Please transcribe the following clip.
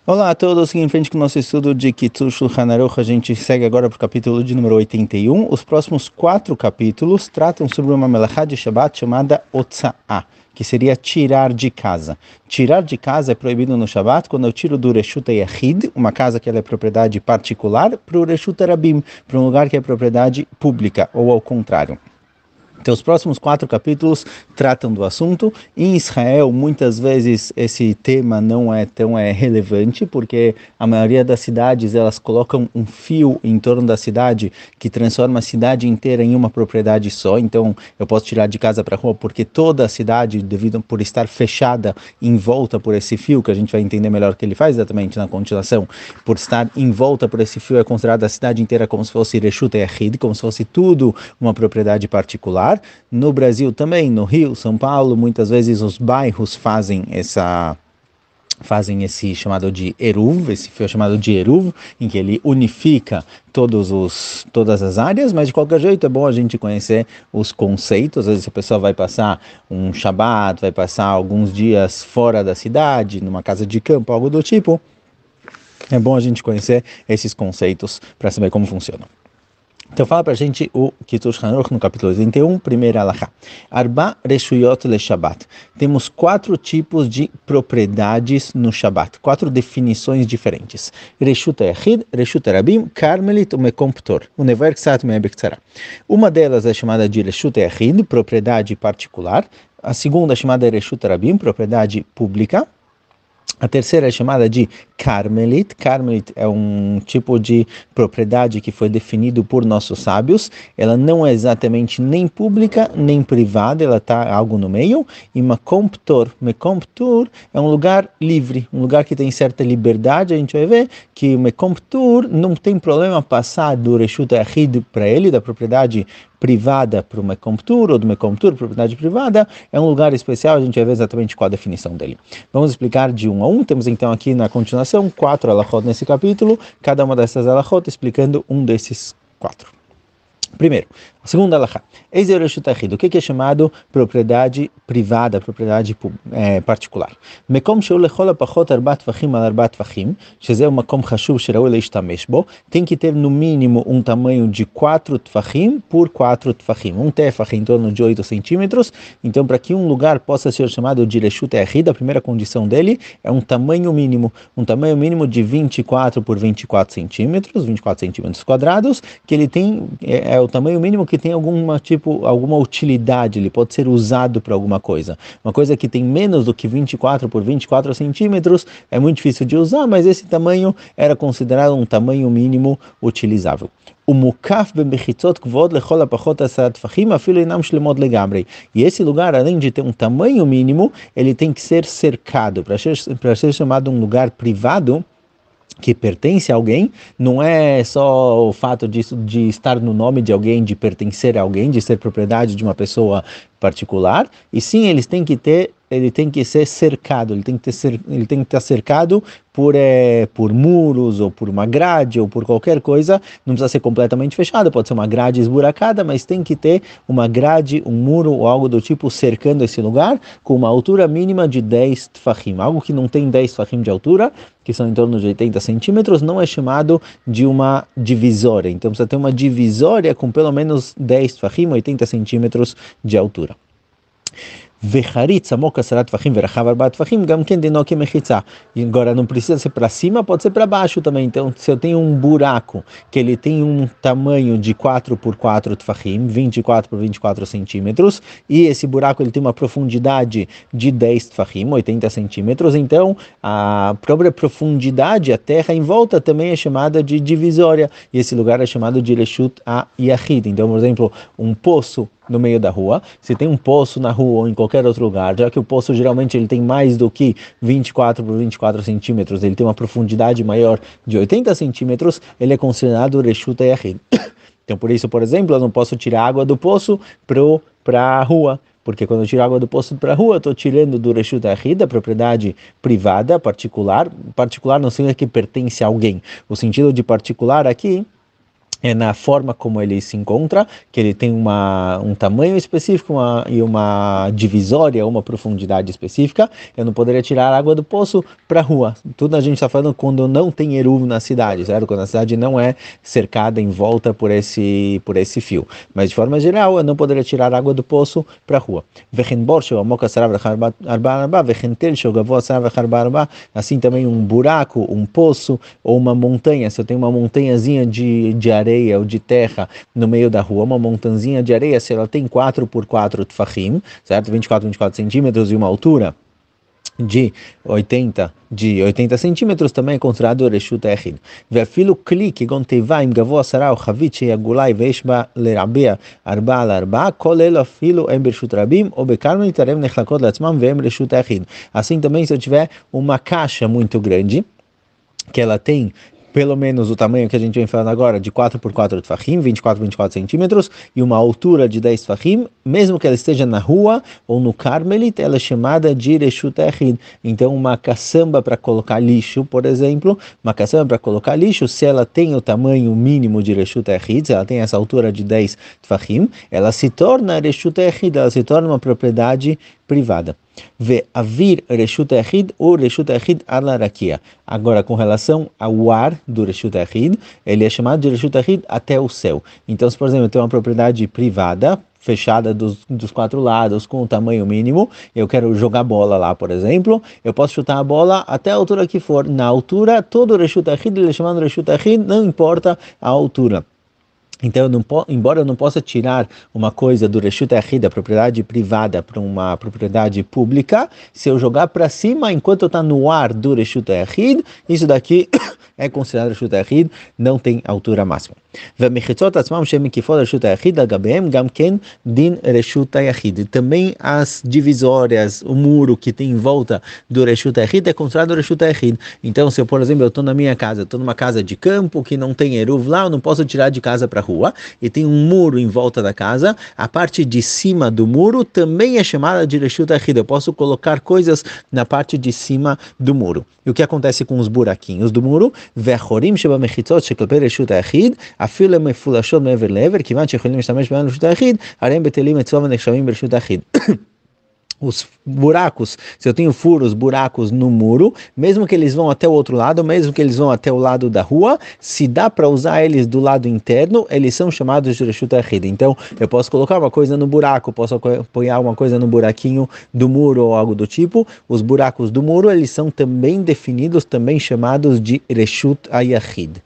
Olá a todos, seguindo em frente com o nosso estudo de Kitzur Shulchan Aruch, a gente segue agora para o capítulo de número 81. Os próximos 4 capítulos tratam sobre uma melachá de Shabbat chamada Otsa'ah, que seria tirar de casa. Tirar de casa é proibido no Shabbat quando eu tiro do Reshut Yachid, uma casa que ela é propriedade particular, para o Reshut Rabim, para um lugar que é propriedade pública, ou ao contrário. Então, os próximos 4 capítulos tratam do assunto. Em Israel, muitas vezes esse tema não é tão relevante, porque a maioria das cidades elas colocam um fio em torno da cidade que transforma a cidade inteira em uma propriedade só. Então, eu posso tirar de casa para a rua porque toda a cidade, devido por estar fechada em volta por esse fio, que a gente vai entender melhor o que ele faz exatamente na continuação, por estar em volta por esse fio é considerada a cidade inteira como se fosse Reshut Yachid, como se fosse tudo uma propriedade particular. No Brasil também, no Rio, São Paulo, muitas vezes os bairros fazem esse chamado de Eruv, esse fio chamado de Eruv, em que ele unifica todas as áreas, mas de qualquer jeito é bom a gente conhecer os conceitos. Às vezes a pessoa vai passar um Shabat, vai passar alguns dias fora da cidade, numa casa de campo, algo do tipo. É bom a gente conhecer esses conceitos para saber como funcionam. Então fala pra gente o Kitzur Shulchan Aruch no capítulo 81, primeira alahá. Arba reshuyot le Shabbat. Temos 4 tipos de propriedades no Shabbat, 4 definições diferentes. Reshut Yachid, Reshut Rabim, Karmelit, Mekom Ptor. Unever Ksat Me'ebektsara. Uma delas é chamada de Reshut Yachid, propriedade particular. A segunda é chamada de Reshut Rabim, propriedade pública. A terceira é chamada de Karmelit. Karmelit é um tipo de propriedade que foi definido por nossos sábios. Ela não é exatamente nem pública nem privada, ela está algo no meio. E Mekom Ptor. Mekom Ptor é um lugar livre, um lugar que tem certa liberdade. A gente vai ver que o Mekom Ptor não tem problema passar do Reshut Yachid para ele, da propriedade privada para o Mekom Ptor, ou do Mekom Ptor, propriedade privada, é um lugar especial. A gente vai ver exatamente qual a definição dele. Vamos explicar de um a um. Temos então aqui na continuação 4 alachot nesse capítulo, cada uma dessas alachot explicando um desses 4. Primeiro, a segunda alachá. Ezer Reshut Yachid. O que é chamado propriedade privada, propriedade particular? Mekom sheu lechol hapachot 4 tfachim al 4 tfachim, שזה מקום חשוב שראוי להשתמש בו. Tem que ter no mínimo um tamanho de 4 tfachim por 4 tfachim. Um tefach em torno de 8 centímetros. Então, para que um lugar possa ser chamado de Reshut Yachid, a primeira condição dele é um tamanho mínimo. Um tamanho mínimo de 24 por 24 centímetros, 24 centímetros quadrados, que ele tem, é o tamanho mínimo que tem alguma utilidade, ele pode ser usado para alguma coisa. Uma coisa que tem menos do que 24 por 24 centímetros é muito difícil de usar, mas esse tamanho era considerado um tamanho mínimo utilizável. O mukaf bemechitzot kvod lechol hapachot 10 tfachim afilo inam shlemot legamrei. E esse lugar, além de ter um tamanho mínimo, ele tem que ser cercado. Para ser chamado um lugar privado, que pertence a alguém, não é só o fato de estar no nome de alguém, de pertencer a alguém, de ser propriedade de uma pessoa particular, e sim, ele tem que ser cercado, ele tem que estar cercado por muros, ou por uma grade, ou por qualquer coisa. Não precisa ser completamente fechado, pode ser uma grade esburacada, mas tem que ter uma grade, um muro ou algo do tipo cercando esse lugar, com uma altura mínima de 10 tfachim. Algo que não tem 10 tfachim de altura, que são em torno de 80 centímetros, não é chamado de uma divisória. Então precisa ter uma divisória com pelo menos 10 tfachim, 80 centímetros de altura. Vecharitz amok 10 tfachim verachav 4 tfachim gam ken dino kemechitza. E agora não precisa ser para cima, pode ser para baixo também. Então, se eu tenho um buraco que ele tem um tamanho de 4 por 4 tfachim, 24 por 24 centímetros, e esse buraco ele tem uma profundidade de 10 tfachim, 80 centímetros, então a própria profundidade, a terra em volta também é chamada de divisória, e esse lugar é chamado de Reshut Yachid. Então, por exemplo, um poço no meio da rua, se tem um poço na rua ou em qualquer outro lugar, já que o poço geralmente ele tem mais do que 24 por 24 centímetros, ele tem uma profundidade maior de 80 centímetros, ele é considerado Reshut Yachid. Então, por isso, por exemplo, eu não posso tirar água do poço para a rua, porque quando eu tiro água do poço para a rua, eu estou tirando do Reshut Yachid, da propriedade privada, particular. Particular não significa que pertence a alguém. O sentido de particular aqui é na forma como ele se encontra, que ele tem um tamanho específico e uma divisória, uma profundidade específica. Eu não poderia tirar a água do poço para a rua. Tudo a gente está falando quando não tem eruv na cidade, certo? Quando a cidade não é cercada em volta por esse fio. Mas de forma geral, eu não poderia tirar a água do poço para a rua. Assim também um buraco, um poço ou uma montanha. Se eu tenho uma montanhazinha de areia ou de terra no meio da rua, uma montanzinha de areia, se ela tem 4x4 tfachim, certo? 24 centímetros e uma altura de 80 centímetros, também é considerado reshut היחיד. ואפילו כלי כגון תיבה עם גבוה 10 או חבית שהיא עגולה ויש בה לרבע 4x4, כל אלו אפילו הם ברשות רבים, או בקרמלית הרי הם נחלקות לעצמם והם רשות היחיד. Assim também, se eu tiver uma caixa muito grande, que ela tem pelo menos o tamanho que a gente vem falando agora, de 4x4 tfachim, 24 centímetros, e uma altura de 10 tfachim, mesmo que ela esteja na rua ou no Carmelit, ela é chamada de reshut היחיד. Então, uma caçamba para colocar lixo, por exemplo, uma caçamba para colocar lixo, se ela tem o tamanho mínimo de reshut היחיד, se ela tem essa altura de 10 tfachim, ela se torna reshut היחיד, ela se torna uma propriedade privada. Ve'avir reshut היחיד ou reshut היחיד al harakia. Agora, com relação ao ar do reshut היחיד, ele é chamado de reshut היחיד até o céu. Então, se por exemplo eu tenho uma propriedade privada, fechada dos quatro lados, com o tamanho mínimo, eu quero jogar bola lá, por exemplo, eu posso chutar a bola até a altura que for. Na altura, todo o reshut היחיד, ele é chamado reshut היחיד, não importa a altura. Então, embora eu não possa tirar uma coisa do reshut היחיד, da propriedade privada, para uma propriedade pública, se eu jogar para cima, enquanto está no ar do reshut היחיד, isso daqui é considerado reshut היחיד, não tem altura máxima. והמחיצות עצמם שהן מקיפות רשות היחיד, לגביהם גם כן דין רשות היחיד. Também as divisórias, o muro que tem em volta do reshut היחיד é considerado reshut היחיד. Então, se eu, por exemplo, eu estou na minha casa, estou numa casa de campo que não tem eruv lá, eu não posso tirar de casa para rua, e tem um muro em volta da casa, a parte de cima do muro também é chamada de reshut היחיד. Eu posso colocar coisas na parte de cima do muro. E o que acontece com os buraquinhos do muro? והחורים שבמחיצות שכלפי רשות היחיד, אפילו הם מפולשות מעבר לעבר, כיוון שיכולים להשתמש בהם רשות היחיד, הרי הם בטלים אצלו ונחשבים ברשות היחיד. Os buracos, se eu tenho furos, buracos no muro, mesmo que eles vão até o outro lado, mesmo que eles vão até o lado da rua, se dá para usar eles do lado interno, eles são chamados de reshut היחיד. Então, eu posso colocar uma coisa no buraco, posso apoiar uma coisa no buraquinho do muro ou algo do tipo. Os buracos do muro, eles são também definidos, também chamados de reshut היחיד.